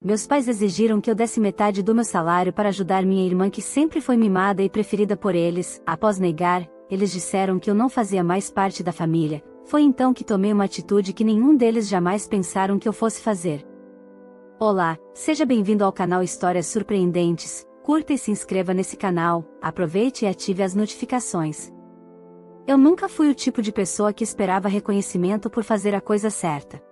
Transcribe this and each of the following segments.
Meus pais exigiram que eu desse metade do meu salário para ajudar minha irmã que sempre foi mimada e preferida por eles. Após negar, eles disseram que eu não fazia mais parte da família. Foi então que tomei uma atitude que nenhum deles jamais pensaram que eu fosse fazer. Olá, seja bem-vindo ao canal Histórias Surpreendentes. Curta e se inscreva nesse canal, aproveite e ative as notificações. Eu nunca fui o tipo de pessoa que esperava reconhecimento por fazer a coisa certa.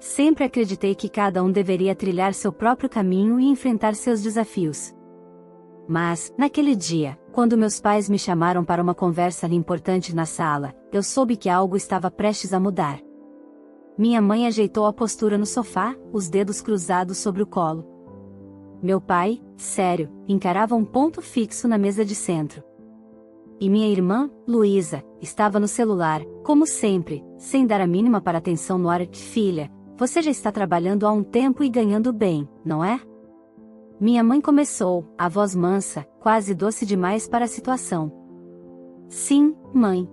Sempre acreditei que cada um deveria trilhar seu próprio caminho e enfrentar seus desafios. Mas, naquele dia, quando meus pais me chamaram para uma conversa importante na sala, eu soube que algo estava prestes a mudar. Minha mãe ajeitou a postura no sofá, os dedos cruzados sobre o colo. Meu pai, sério, encarava um ponto fixo na mesa de centro. E minha irmã, Luísa, estava no celular, como sempre, sem dar a mínima para atenção no ar. Filha, você já está trabalhando há um tempo e ganhando bem, não é? Minha mãe começou, a voz mansa, quase doce demais para a situação. Sim, mãe.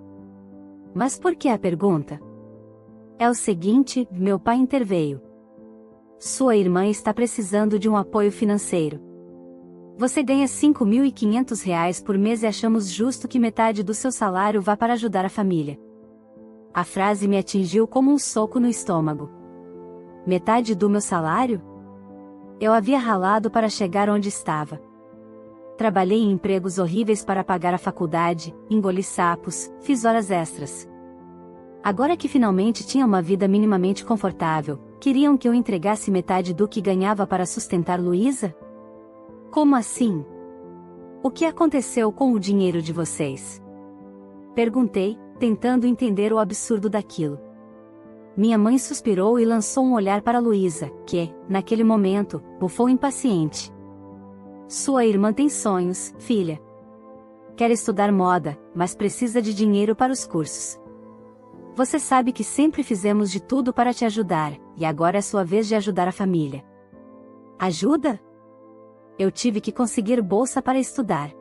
Mas por que a pergunta? É o seguinte, meu pai interveio. Sua irmã está precisando de um apoio financeiro. Você ganha R$ 5.500 por mês e achamos justo que metade do seu salário vá para ajudar a família. A frase me atingiu como um soco no estômago. Metade do meu salário? Eu havia ralado para chegar onde estava. Trabalhei em empregos horríveis para pagar a faculdade, engoli sapos, fiz horas extras. Agora que finalmente tinha uma vida minimamente confortável, queriam que eu entregasse metade do que ganhava para sustentar Luísa? Como assim? O que aconteceu com o dinheiro de vocês? Perguntei, tentando entender o absurdo daquilo. Minha mãe suspirou e lançou um olhar para Luísa, que, naquele momento, bufou impaciente. Sua irmã tem sonhos, filha. Quer estudar moda, mas precisa de dinheiro para os cursos. Você sabe que sempre fizemos de tudo para te ajudar, e agora é sua vez de ajudar a família. Ajuda? Eu tive que conseguir bolsa para estudar.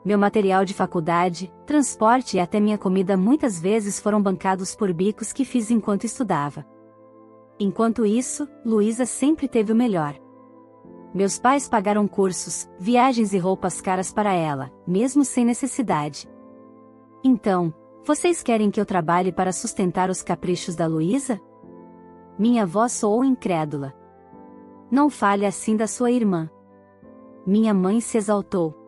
Meu material de faculdade, transporte e até minha comida muitas vezes foram bancados por bicos que fiz enquanto estudava. Enquanto isso, Luísa sempre teve o melhor. Meus pais pagaram cursos, viagens e roupas caras para ela, mesmo sem necessidade. Então, vocês querem que eu trabalhe para sustentar os caprichos da Luísa? Minha voz soou incrédula. Não fale assim da sua irmã. Minha mãe se exaltou.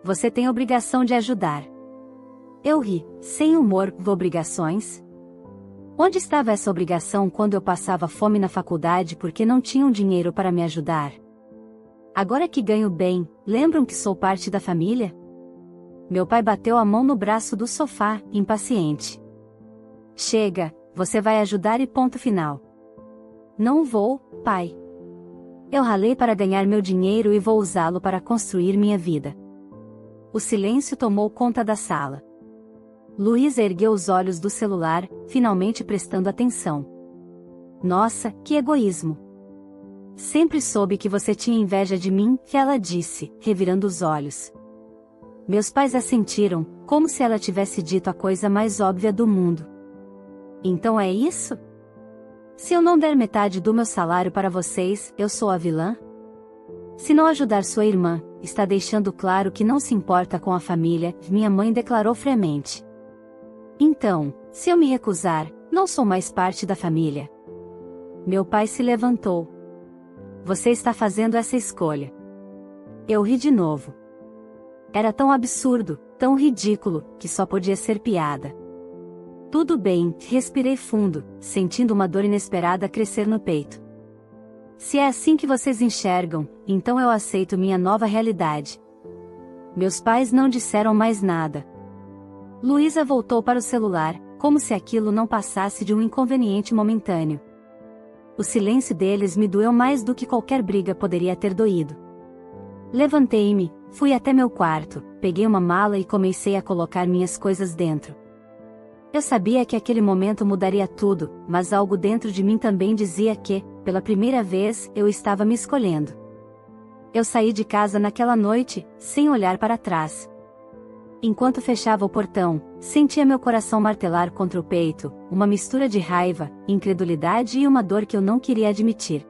Você tem obrigação de ajudar. Eu ri, sem humor. Obrigações? Onde estava essa obrigação quando eu passava fome na faculdade porque não tinham dinheiro para me ajudar? Agora que ganho bem, lembram que sou parte da família? Meu pai bateu a mão no braço do sofá, impaciente. Chega, você vai ajudar e ponto final. Não vou, pai. Eu ralei para ganhar meu dinheiro e vou usá-lo para construir minha vida. O silêncio tomou conta da sala. Luísa ergueu os olhos do celular, finalmente prestando atenção. Nossa, que egoísmo! Sempre soube que você tinha inveja de mim, que ela disse, revirando os olhos. Meus pais assentiram, como se ela tivesse dito a coisa mais óbvia do mundo. Então é isso? Se eu não der metade do meu salário para vocês, eu sou a vilã? Se não ajudar sua irmã, está deixando claro que não se importa com a família, minha mãe declarou friamente. Então, se eu me recusar, não sou mais parte da família. Meu pai se levantou. Você está fazendo essa escolha. Eu ri de novo. Era tão absurdo, tão ridículo, que só podia ser piada. Tudo bem, respirei fundo, sentindo uma dor inesperada crescer no peito. Se é assim que vocês enxergam, então eu aceito minha nova realidade. Meus pais não disseram mais nada. Luísa voltou para o celular, como se aquilo não passasse de um inconveniente momentâneo. O silêncio deles me doeu mais do que qualquer briga poderia ter doído. Levantei-me, fui até meu quarto, peguei uma mala e comecei a colocar minhas coisas dentro. Eu sabia que aquele momento mudaria tudo, mas algo dentro de mim também dizia que, pela primeira vez, eu estava me escolhendo. Eu saí de casa naquela noite, sem olhar para trás. Enquanto fechava o portão, sentia meu coração martelar contra o peito, uma mistura de raiva, incredulidade e uma dor que eu não queria admitir.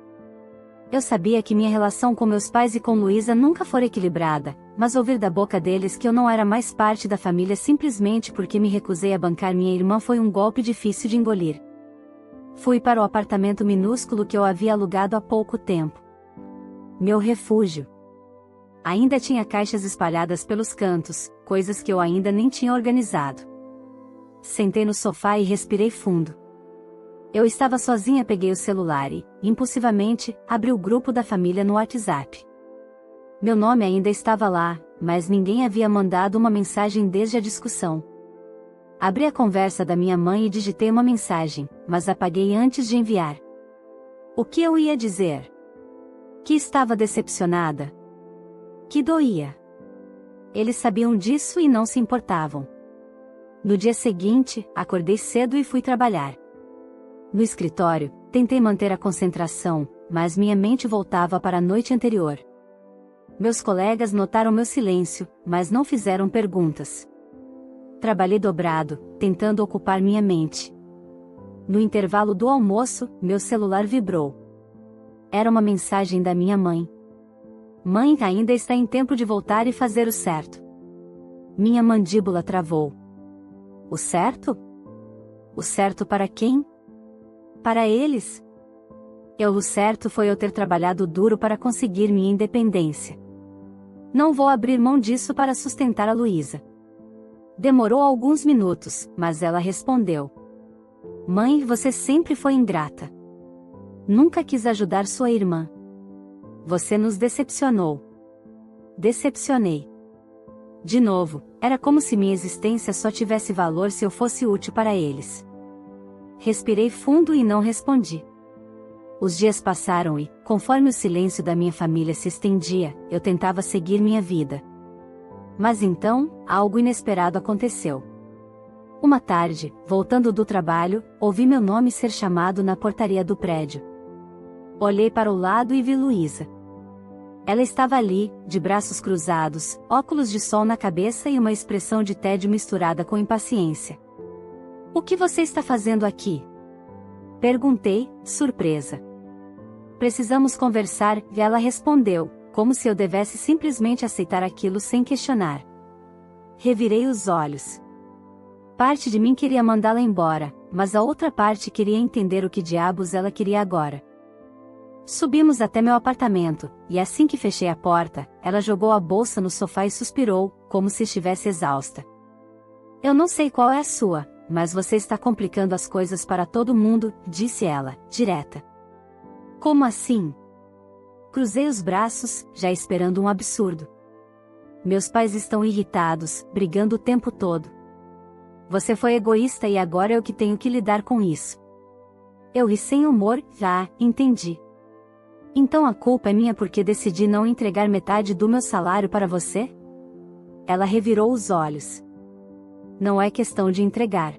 Eu sabia que minha relação com meus pais e com Luísa nunca fora equilibrada, mas ouvir da boca deles que eu não era mais parte da família simplesmente porque me recusei a bancar minha irmã foi um golpe difícil de engolir. Fui para o apartamento minúsculo que eu havia alugado há pouco tempo. Meu refúgio. Ainda tinha caixas espalhadas pelos cantos, coisas que eu ainda nem tinha organizado. Sentei no sofá e respirei fundo. Eu estava sozinha, peguei o celular e, impulsivamente, abri o grupo da família no WhatsApp. Meu nome ainda estava lá, mas ninguém havia mandado uma mensagem desde a discussão. Abri a conversa da minha mãe e digitei uma mensagem, mas apaguei antes de enviar. O que eu ia dizer? Que estava decepcionada. Que doía. Eles sabiam disso e não se importavam. No dia seguinte, acordei cedo e fui trabalhar. No escritório, tentei manter a concentração, mas minha mente voltava para a noite anterior. Meus colegas notaram meu silêncio, mas não fizeram perguntas. Trabalhei dobrado, tentando ocupar minha mente. No intervalo do almoço, meu celular vibrou. Era uma mensagem da minha mãe. Mãe, ainda está em tempo de voltar e fazer o certo. Minha mandíbula travou. O certo? O certo para quem? Para eles. O certo foi eu ter trabalhado duro para conseguir minha independência. Não vou abrir mão disso para sustentar a Luísa. Demorou alguns minutos, mas ela respondeu. Mãe, você sempre foi ingrata. Nunca quis ajudar sua irmã. Você nos decepcionou. Decepcionei. De novo, era como se minha existência só tivesse valor se eu fosse útil para eles. Respirei fundo e não respondi. Os dias passaram e, conforme o silêncio da minha família se estendia, eu tentava seguir minha vida. Mas então, algo inesperado aconteceu. Uma tarde, voltando do trabalho, ouvi meu nome ser chamado na portaria do prédio. Olhei para o lado e vi Luísa. Ela estava ali, de braços cruzados, óculos de sol na cabeça e uma expressão de tédio misturada com impaciência. O que você está fazendo aqui? Perguntei, surpresa. Precisamos conversar, e ela respondeu, como se eu devesse simplesmente aceitar aquilo sem questionar. Revirei os olhos. Parte de mim queria mandá-la embora, mas a outra parte queria entender o que diabos ela queria agora. Subimos até meu apartamento, e assim que fechei a porta, ela jogou a bolsa no sofá e suspirou, como se estivesse exausta. Eu não sei qual é a sua, mas você está complicando as coisas para todo mundo, disse ela, direta. Como assim? Cruzei os braços, já esperando um absurdo. Meus pais estão irritados, brigando o tempo todo. Você foi egoísta e agora eu que tenho que lidar com isso. Eu ri sem humor, entendi. Então a culpa é minha porque decidi não entregar metade do meu salário para você? Ela revirou os olhos. Não é questão de entregar.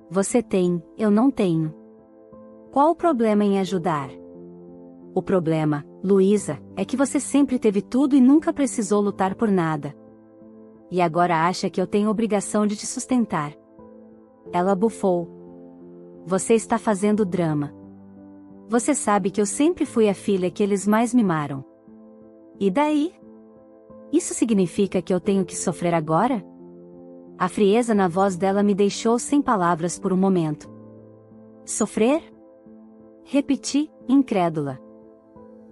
Você tem, eu não tenho. Qual o problema em ajudar? O problema, Luísa, é que você sempre teve tudo e nunca precisou lutar por nada. E agora acha que eu tenho obrigação de te sustentar. Ela bufou. Você está fazendo drama. Você sabe que eu sempre fui a filha que eles mais mimaram. E daí? Isso significa que eu tenho que sofrer agora? A frieza na voz dela me deixou sem palavras por um momento. Sofrer? Repeti, incrédula.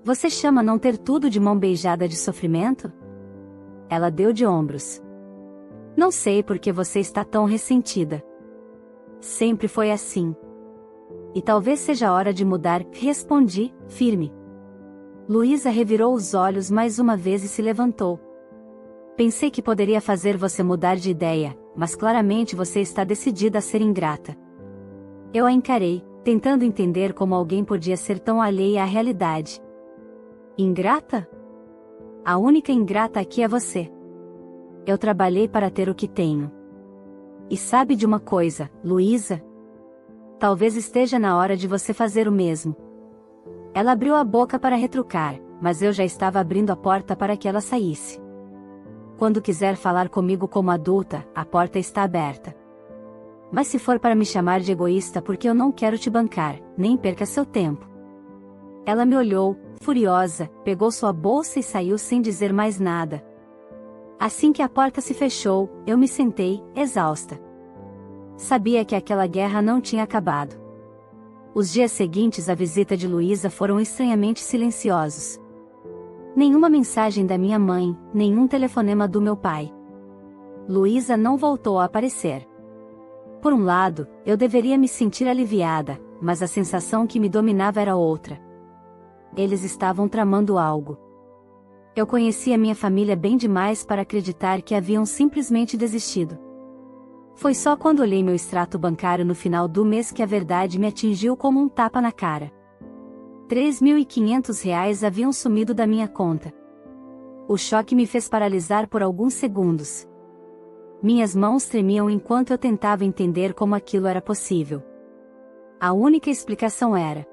Você chama não ter tudo de mão beijada de sofrimento? Ela deu de ombros. Não sei por que você está tão ressentida. Sempre foi assim. E talvez seja a hora de mudar, respondi, firme. Luísa revirou os olhos mais uma vez e se levantou. Pensei que poderia fazer você mudar de ideia, mas claramente você está decidida a ser ingrata. Eu a encarei, tentando entender como alguém podia ser tão alheia à realidade. Ingrata? A única ingrata aqui é você. Eu trabalhei para ter o que tenho. E sabe de uma coisa, Luísa? Talvez esteja na hora de você fazer o mesmo. Ela abriu a boca para retrucar, mas eu já estava abrindo a porta para que ela saísse. Quando quiser falar comigo como adulta, a porta está aberta. Mas se for para me chamar de egoísta porque eu não quero te bancar, nem perca seu tempo. Ela me olhou, furiosa, pegou sua bolsa e saiu sem dizer mais nada. Assim que a porta se fechou, eu me sentei, exausta. Sabia que aquela guerra não tinha acabado. Os dias seguintes à visita de Luísa foram estranhamente silenciosos. Nenhuma mensagem da minha mãe, nenhum telefonema do meu pai. Luísa não voltou a aparecer. Por um lado, eu deveria me sentir aliviada, mas a sensação que me dominava era outra. Eles estavam tramando algo. Eu conhecia minha família bem demais para acreditar que haviam simplesmente desistido. Foi só quando olhei meu extrato bancário no final do mês que a verdade me atingiu como um tapa na cara. R$ 3.500 haviam sumido da minha conta. O choque me fez paralisar por alguns segundos. Minhas mãos tremiam enquanto eu tentava entender como aquilo era possível. A única explicação era: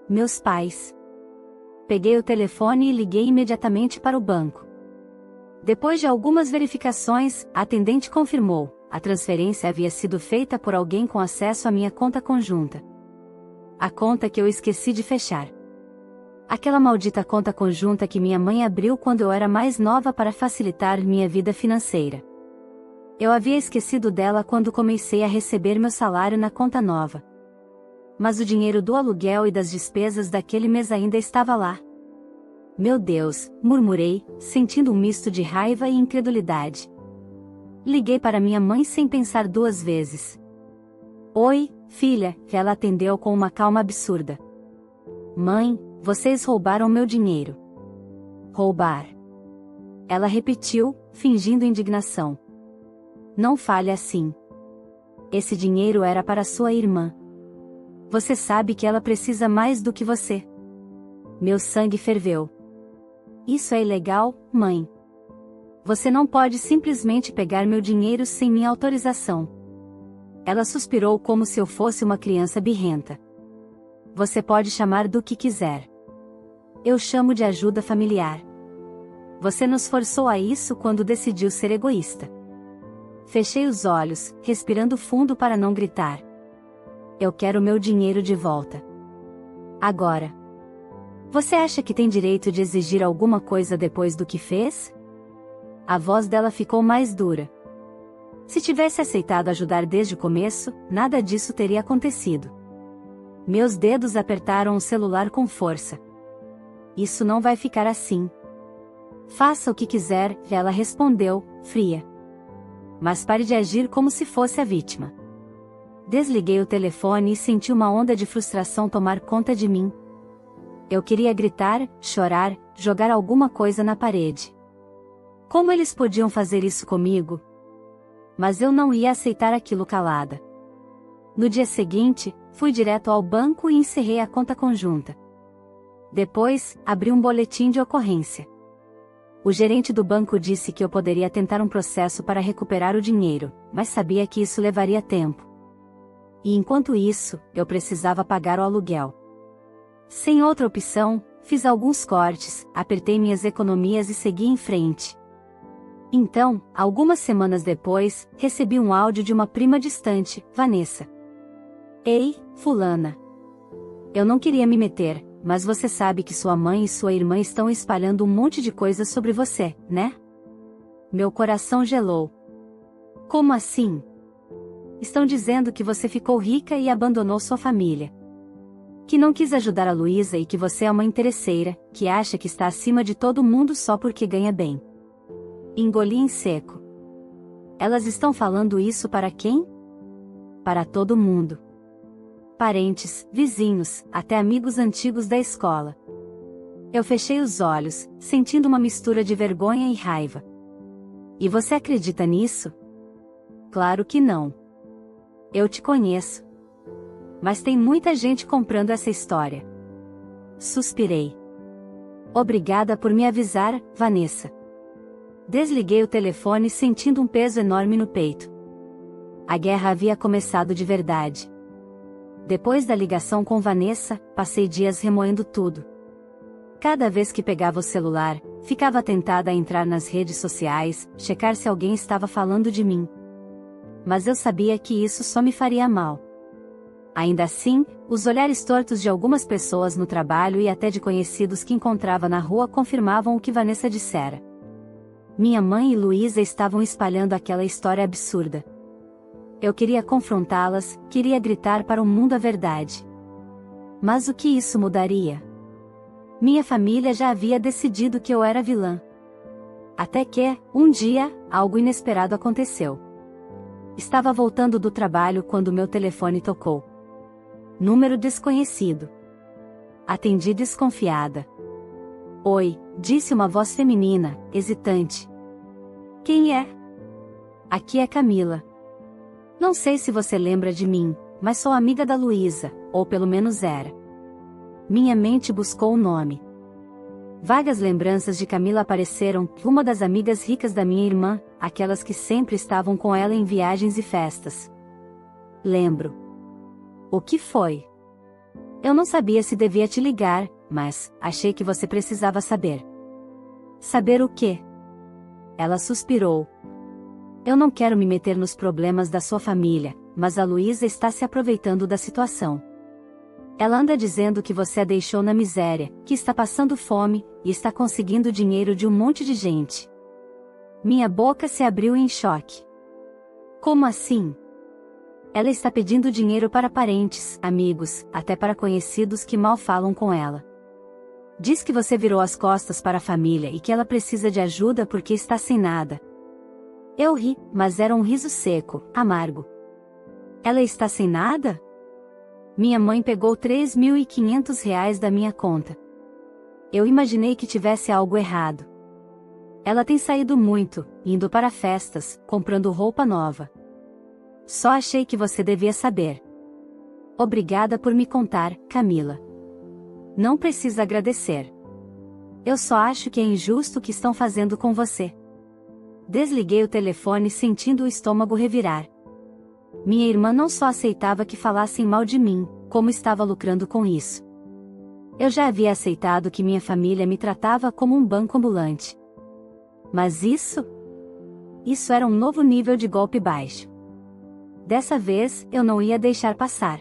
meus pais. Peguei o telefone e liguei imediatamente para o banco. Depois de algumas verificações, a atendente confirmou: a transferência havia sido feita por alguém com acesso à minha conta conjunta. A conta que eu esqueci de fechar. Aquela maldita conta conjunta que minha mãe abriu quando eu era mais nova para facilitar minha vida financeira. Eu havia esquecido dela quando comecei a receber meu salário na conta nova. Mas o dinheiro do aluguel e das despesas daquele mês ainda estava lá. Meu Deus, murmurei, sentindo um misto de raiva e incredulidade. Liguei para minha mãe sem pensar duas vezes. Oi, filha, que ela atendeu com uma calma absurda. Mãe, vocês roubaram meu dinheiro. Roubar. Ela repetiu, fingindo indignação. Não fale assim. Esse dinheiro era para sua irmã. Você sabe que ela precisa mais do que você. Meu sangue ferveu. Isso é ilegal, mãe. Você não pode simplesmente pegar meu dinheiro sem minha autorização. Ela suspirou como se eu fosse uma criança birrenta. Você pode chamar do que quiser. Eu chamo de ajuda familiar. Você nos forçou a isso quando decidiu ser egoísta. Fechei os olhos, respirando fundo para não gritar. Eu quero meu dinheiro de volta. Agora. Você acha que tem direito de exigir alguma coisa depois do que fez? A voz dela ficou mais dura. Se tivesse aceitado ajudar desde o começo, nada disso teria acontecido. Meus dedos apertaram o celular com força. Isso não vai ficar assim. Faça o que quiser, ela respondeu, fria. Mas pare de agir como se fosse a vítima. Desliguei o telefone e senti uma onda de frustração tomar conta de mim. Eu queria gritar, chorar, jogar alguma coisa na parede. Como eles podiam fazer isso comigo? Mas eu não ia aceitar aquilo calada. No dia seguinte, fui direto ao banco e encerrei a conta conjunta. Depois, abri um boletim de ocorrência. O gerente do banco disse que eu poderia tentar um processo para recuperar o dinheiro, mas sabia que isso levaria tempo. E enquanto isso, eu precisava pagar o aluguel. Sem outra opção, fiz alguns cortes, apertei minhas economias e segui em frente. Então, algumas semanas depois, recebi um áudio de uma prima distante, Vanessa. Ei, fulana. Eu não queria me meter, mas você sabe que sua mãe e sua irmã estão espalhando um monte de coisas sobre você, né? Meu coração gelou. Como assim? Estão dizendo que você ficou rica e abandonou sua família. Que não quis ajudar a Luísa e que você é uma interesseira, que acha que está acima de todo mundo só porque ganha bem. Engoli em seco. Elas estão falando isso para quem? Para todo mundo. Parentes, vizinhos, até amigos antigos da escola. Eu fechei os olhos, sentindo uma mistura de vergonha e raiva. E você acredita nisso? Claro que não. Eu te conheço. Mas tem muita gente comprando essa história. Suspirei. Obrigada por me avisar, Vanessa. Desliguei o telefone sentindo um peso enorme no peito. A guerra havia começado de verdade. Depois da ligação com Vanessa, passei dias remoendo tudo. Cada vez que pegava o celular, ficava tentada a entrar nas redes sociais, checar se alguém estava falando de mim. Mas eu sabia que isso só me faria mal. Ainda assim, Os olhares tortos de algumas pessoas no trabalho e até de conhecidos que encontrava na rua confirmavam o que Vanessa dissera. Minha mãe e Luísa estavam espalhando aquela história absurda. Eu queria confrontá-las, queria gritar para o mundo a verdade. Mas o que isso mudaria? Minha família já havia decidido que eu era vilã. Até que, um dia, algo inesperado aconteceu. Estava voltando do trabalho quando meu telefone tocou. Número desconhecido. Atendi desconfiada. Oi, disse uma voz feminina, hesitante. Quem é? Aqui é Camila. Não sei se você lembra de mim, mas sou amiga da Luísa, ou pelo menos era. Minha mente buscou o nome. Vagas lembranças de Camila apareceram, uma das amigas ricas da minha irmã, aquelas que sempre estavam com ela em viagens e festas. Lembro. O que foi? Eu não sabia se devia te ligar, mas achei que você precisava saber. Saber o quê? Ela suspirou. Eu não quero me meter nos problemas da sua família, mas a Luísa está se aproveitando da situação. Ela anda dizendo que você a deixou na miséria, que está passando fome, e está conseguindo dinheiro de um monte de gente. Minha boca se abriu em choque. Como assim? Ela está pedindo dinheiro para parentes, amigos, até para conhecidos que mal falam com ela. Diz que você virou as costas para a família e que ela precisa de ajuda porque está sem nada. Eu ri, mas era um riso seco, amargo. Ela está sem nada? Minha mãe pegou R$ 3.500 da minha conta. Eu imaginei que tivesse algo errado. Ela tem saído muito, indo para festas, comprando roupa nova. Só achei que você devia saber. Obrigada por me contar, Camila. Não precisa agradecer. Eu só acho que é injusto o que estão fazendo com você. Desliguei o telefone sentindo o estômago revirar. Minha irmã não só aceitava que falassem mal de mim, como estava lucrando com isso. Eu já havia aceitado que minha família me tratava como um banco ambulante. Mas isso era um novo nível de golpe baixo. Dessa vez, eu não ia deixar passar.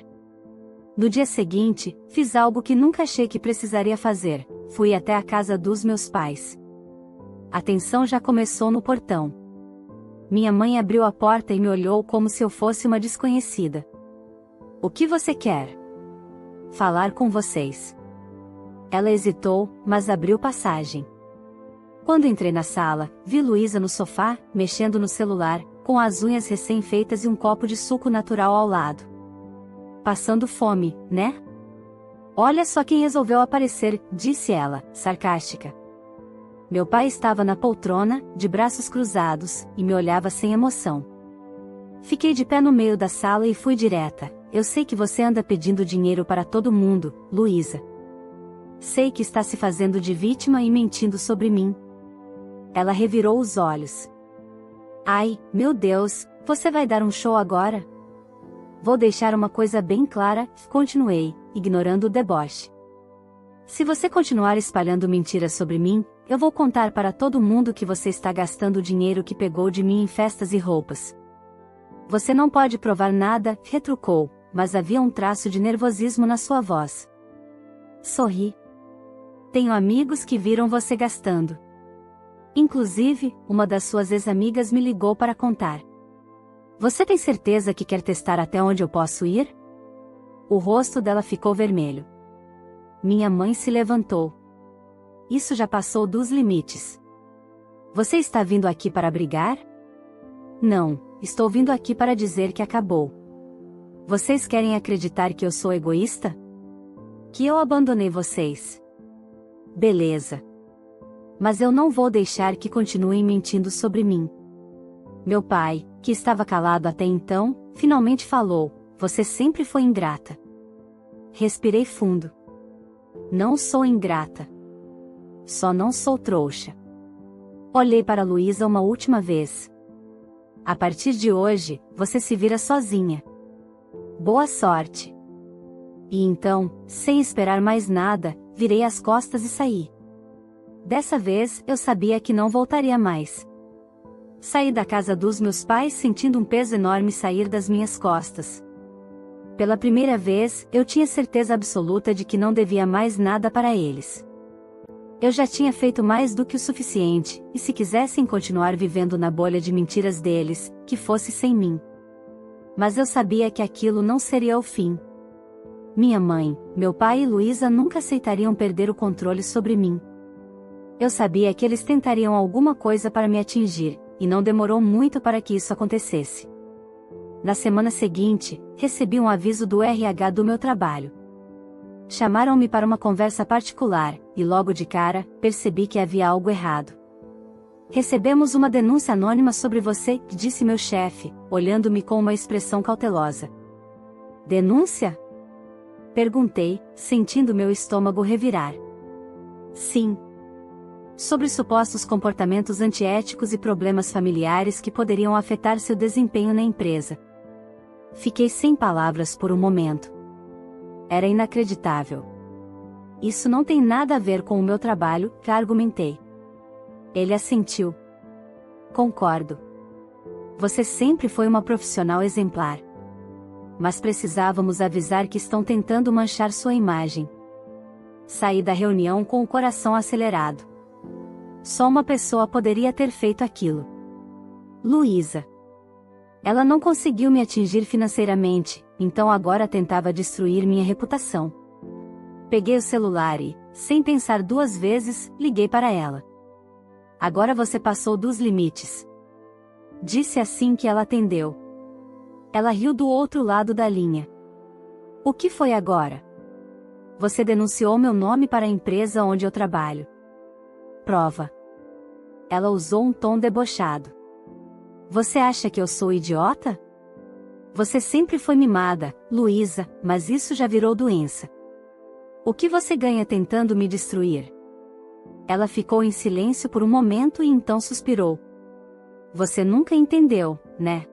No dia seguinte, fiz algo que nunca achei que precisaria fazer, fui até a casa dos meus pais. A tensão já começou no portão. Minha mãe abriu a porta e me olhou como se eu fosse uma desconhecida. O que você quer? Falar com vocês. Ela hesitou, mas abriu passagem. Quando entrei na sala, vi Luísa no sofá, mexendo no celular, com as unhas recém-feitas e um copo de suco natural ao lado. Passando fome, né? Olha só quem resolveu aparecer, disse ela, sarcástica. Meu pai estava na poltrona, de braços cruzados, e me olhava sem emoção. Fiquei de pé no meio da sala e fui direta. Eu sei que você anda pedindo dinheiro para todo mundo, Luísa. Sei que está se fazendo de vítima e mentindo sobre mim. Ela revirou os olhos. Ai, meu Deus, você vai dar um show agora? Vou deixar uma coisa bem clara, continuei, ignorando o deboche. Se você continuar espalhando mentiras sobre mim, eu vou contar para todo mundo que você está gastando o dinheiro que pegou de mim em festas e roupas. Você não pode provar nada, retrucou, mas havia um traço de nervosismo na sua voz. Sorri. Tenho amigos que viram você gastando. Inclusive, uma das suas ex-amigas me ligou para contar. Você tem certeza que quer testar até onde eu posso ir? O rosto dela ficou vermelho. Minha mãe se levantou. Isso já passou dos limites. Você está vindo aqui para brigar? Não, estou vindo aqui para dizer que acabou. Vocês querem acreditar que eu sou egoísta? Que eu abandonei vocês? Beleza. Mas eu não vou deixar que continuem mentindo sobre mim. Meu pai, que estava calado até então, finalmente falou: você sempre foi ingrata. Respirei fundo. Não sou ingrata. Só não sou trouxa. Olhei para Luísa uma última vez. A partir de hoje, você se vira sozinha. Boa sorte. E então, sem esperar mais nada, virei as costas e saí. Dessa vez, eu sabia que não voltaria mais. Saí da casa dos meus pais sentindo um peso enorme sair das minhas costas. Pela primeira vez, eu tinha certeza absoluta de que não devia mais nada para eles. Eu já tinha feito mais do que o suficiente, e se quisessem continuar vivendo na bolha de mentiras deles, que fosse sem mim. Mas eu sabia que aquilo não seria o fim. Minha mãe, meu pai e Luísa nunca aceitariam perder o controle sobre mim. Eu sabia que eles tentariam alguma coisa para me atingir, e não demorou muito para que isso acontecesse. Na semana seguinte, recebi um aviso do RH do meu trabalho. Chamaram-me para uma conversa particular, e logo de cara, percebi que havia algo errado. Recebemos uma denúncia anônima sobre você, disse meu chefe, olhando-me com uma expressão cautelosa. Denúncia? Perguntei, sentindo meu estômago revirar. Sim. Sobre supostos comportamentos antiéticos e problemas familiares que poderiam afetar seu desempenho na empresa. Fiquei sem palavras por um momento. Era inacreditável. Isso não tem nada a ver com o meu trabalho, argumentei. Ele assentiu. Concordo. Você sempre foi uma profissional exemplar. Mas precisávamos avisar que estão tentando manchar sua imagem. Saí da reunião com o coração acelerado. Só uma pessoa poderia ter feito aquilo. Luísa. Ela não conseguiu me atingir financeiramente, então agora tentava destruir minha reputação. Peguei o celular e, sem pensar duas vezes, liguei para ela. Agora você passou dos limites. Disse assim que ela atendeu. Ela riu do outro lado da linha. O que foi agora? Você denunciou meu nome para a empresa onde eu trabalho. Prova. Ela usou um tom debochado. Você acha que eu sou idiota? Você sempre foi mimada, Luísa, mas isso já virou doença. O que você ganha tentando me destruir? Ela ficou em silêncio por um momento e então suspirou. Você nunca entendeu, né?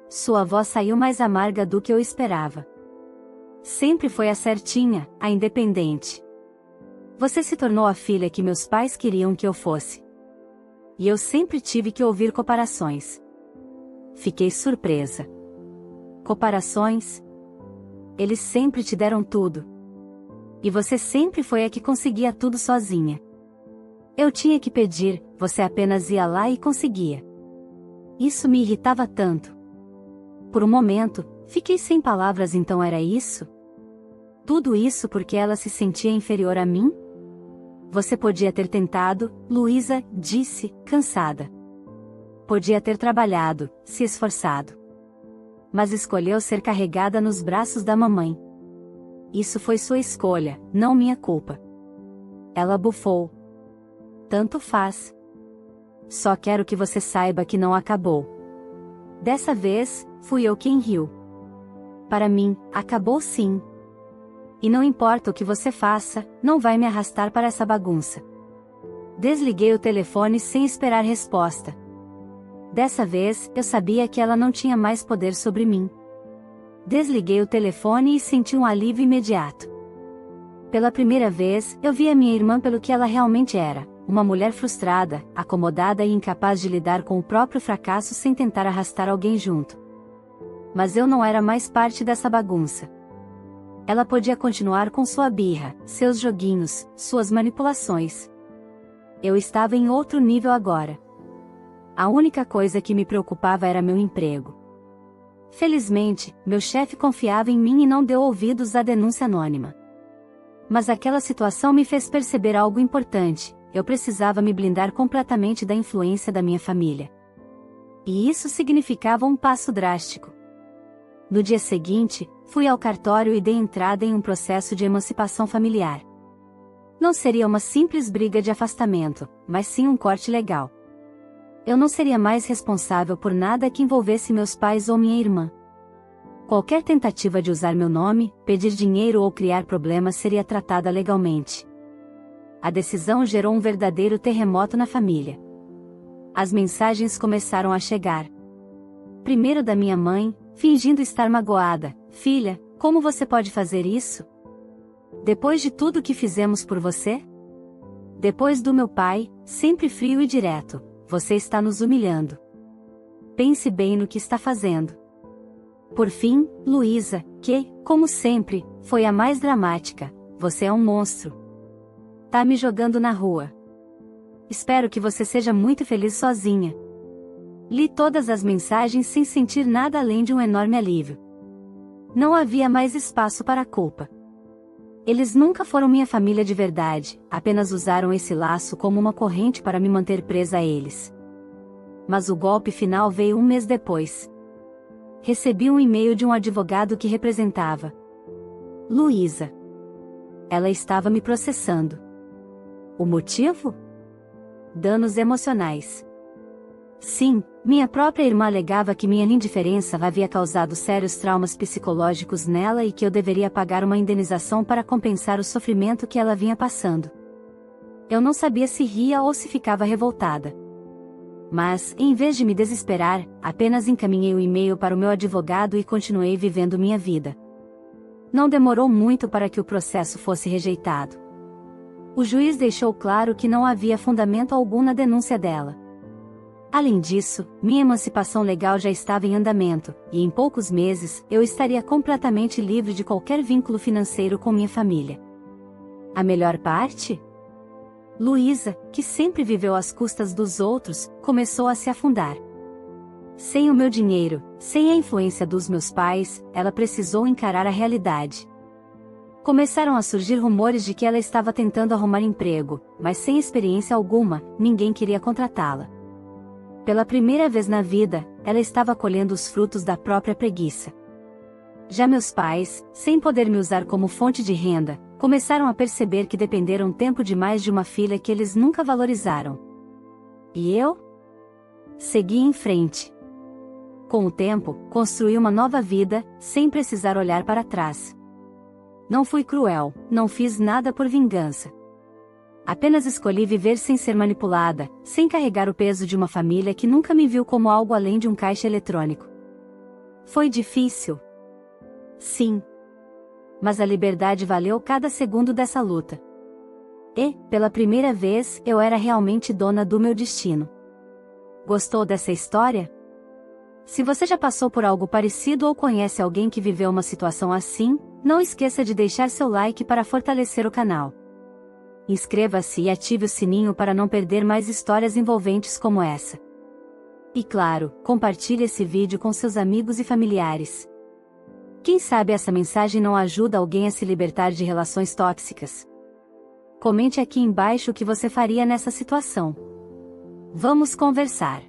Sua voz saiu mais amarga do que eu esperava. Sempre foi a certinha, a independente. Você se tornou a filha que meus pais queriam que eu fosse. E eu sempre tive que ouvir comparações. Fiquei surpresa. Comparações? Eles sempre te deram tudo. E você sempre foi a que conseguia tudo sozinha. Eu tinha que pedir, você apenas ia lá e conseguia. Isso me irritava tanto. Por um momento, fiquei sem palavras. Então era isso? Tudo isso porque ela se sentia inferior a mim? Você podia ter tentado, Luísa, disse, cansada. Podia ter trabalhado, se esforçado. Mas escolheu ser carregada nos braços da mamãe. Isso foi sua escolha, não minha culpa. Ela bufou. Tanto faz. Só quero que você saiba que não acabou. Dessa vez, fui eu quem riu. Para mim, acabou sim. E não importa o que você faça, não vai me arrastar para essa bagunça. Desliguei o telefone sem esperar resposta. Dessa vez, eu sabia que ela não tinha mais poder sobre mim. Desliguei o telefone e senti um alívio imediato. Pela primeira vez, eu vi a minha irmã pelo que ela realmente era, uma mulher frustrada, acomodada e incapaz de lidar com o próprio fracasso sem tentar arrastar alguém junto. Mas eu não era mais parte dessa bagunça. Ela podia continuar com sua birra, seus joguinhos, suas manipulações. Eu estava em outro nível agora. A única coisa que me preocupava era meu emprego. Felizmente, meu chefe confiava em mim e não deu ouvidos à denúncia anônima. Mas aquela situação me fez perceber algo importante: eu precisava me blindar completamente da influência da minha família. E isso significava um passo drástico. No dia seguinte, fui ao cartório e dei entrada em um processo de emancipação familiar. Não seria uma simples briga de afastamento, mas sim um corte legal. Eu não seria mais responsável por nada que envolvesse meus pais ou minha irmã. Qualquer tentativa de usar meu nome, pedir dinheiro ou criar problemas seria tratada legalmente. A decisão gerou um verdadeiro terremoto na família. As mensagens começaram a chegar. Primeiro da minha mãe, fingindo estar magoada: filha, como você pode fazer isso? Depois de tudo que fizemos por você? Depois do meu pai, sempre frio e direto: você está nos humilhando. Pense bem no que está fazendo. Por fim, Luísa, que, como sempre, foi a mais dramática: "Você é um monstro. Tá me jogando na rua. Espero que você seja muito feliz sozinha." Li todas as mensagens sem sentir nada além de um enorme alívio. Não havia mais espaço para a culpa. Eles nunca foram minha família de verdade, apenas usaram esse laço como uma corrente para me manter presa a eles. Mas o golpe final veio um mês depois. Recebi um e-mail de um advogado que representava Luísa. Ela estava me processando. O motivo? Danos emocionais. Sim, minha própria irmã alegava que minha indiferença havia causado sérios traumas psicológicos nela e que eu deveria pagar uma indenização para compensar o sofrimento que ela vinha passando. Eu não sabia se ria ou se ficava revoltada. Mas, em vez de me desesperar, apenas encaminhei o e-mail para o meu advogado e continuei vivendo minha vida. Não demorou muito para que o processo fosse rejeitado. O juiz deixou claro que não havia fundamento algum na denúncia dela. Além disso, minha emancipação legal já estava em andamento, e em poucos meses eu estaria completamente livre de qualquer vínculo financeiro com minha família. A melhor parte? Luísa, que sempre viveu às custas dos outros, começou a se afundar. Sem o meu dinheiro, sem a influência dos meus pais, ela precisou encarar a realidade. Começaram a surgir rumores de que ela estava tentando arrumar emprego, mas sem experiência alguma, ninguém queria contratá-la. Pela primeira vez na vida, ela estava colhendo os frutos da própria preguiça. Já meus pais, sem poder me usar como fonte de renda, começaram a perceber que dependeram tempo demais de uma filha que eles nunca valorizaram. E eu? Segui em frente. Com o tempo, construí uma nova vida, sem precisar olhar para trás. Não fui cruel, não fiz nada por vingança. Apenas escolhi viver sem ser manipulada, sem carregar o peso de uma família que nunca me viu como algo além de um caixa eletrônico. Foi difícil. Sim. Mas a liberdade valeu cada segundo dessa luta. E, pela primeira vez, eu era realmente dona do meu destino. Gostou dessa história? Se você já passou por algo parecido ou conhece alguém que viveu uma situação assim, não esqueça de deixar seu like para fortalecer o canal. Inscreva-se e ative o sininho para não perder mais histórias envolventes como essa. E claro, compartilhe esse vídeo com seus amigos e familiares. Quem sabe essa mensagem não ajuda alguém a se libertar de relações tóxicas. Comente aqui embaixo o que você faria nessa situação. Vamos conversar.